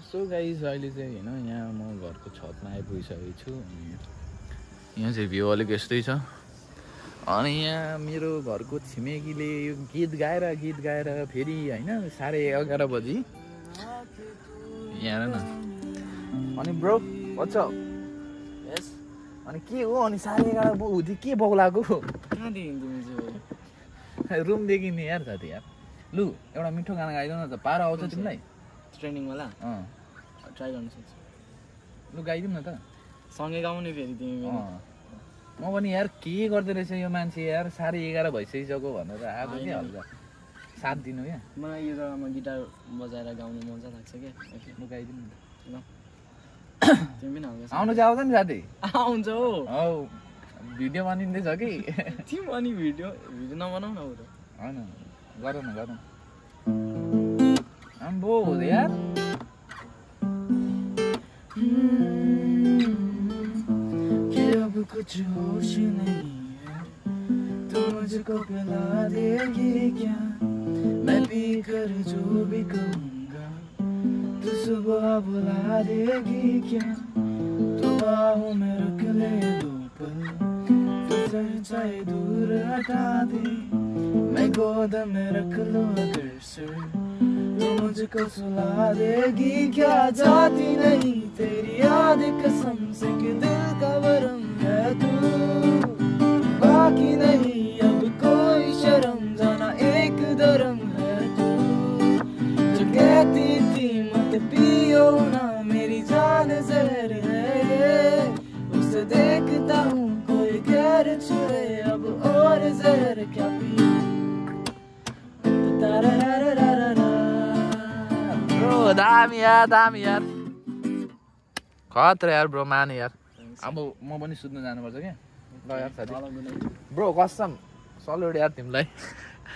so guys अहिले चाहिँ हैन यहाँ म घरको छतमा आइपुगिसकेको छु अनि यहाँ चाहिँ भ्यू अलिक यस्तै छ अनि यहाँ मेरो घरको छिमेकीले यो गीत गाएर फेरि हैन 11:30 बजी यहाँ न अनि ब्रो व्हाट्स अप यस अनि के हो अनि 11:30 उति के बौलाको कहाँ देखिन् तिमी चाहिँ रुम देखि नि यार साथी यार लु एउटा मिठो गाना गाइदेऊ न त पारो आउँछ तिमीलाई ट्रेनिङ वाला ट्राई गर्न सक्छु लु गाइदिउँ न त सँगै गाउने फेरि तिमी म पनि यार के गर्दै रहेछ यो मान्छे यार 11:30 भइसकिसक्यो भनेर आएको के हल्का साथ दिनु क्या मलाई यो जग्गामा गिटार बजाएर गाउनु मजा लाग्छ क्या लु गाइदिउँ न तिमी पनि आउनु चाहिँ आउँछ नि साथी आउँछ हौ भिडियो बनिँदैछ कि तिमी अनि भिडियो नबनाऊ न बरु होइन गरौँ न आम्बो यार अब कुछ होश नहीं है तो मुझको पिला देगी क्या मैं पी कर जो भी कहूँगा तो सुबह बुला देगी क्या तो बाहों में रख ले 2 पल तो सर चाहे दूर हटा दे मैं गोद में रख लूँ अगर सर तो मुझको सुला देगी क्या जाती नहीं तेरी याद कसम से कि दिल का वरम है तू बाकी नहीं अब कोई शर्म जाना एक धर्म है तू जो कहती थी मत पियो ना मेरी जान जहर है उसे देखता हूँ कोई गैर छुए अब और जहर क्या पी ब्रो दामी यार खतरा यार ब्रो मान यार अब म पनि सुत्नु जानुपर्छ क्या ल यार साथी ब्रो कसम सल्युट यार तिमीलाई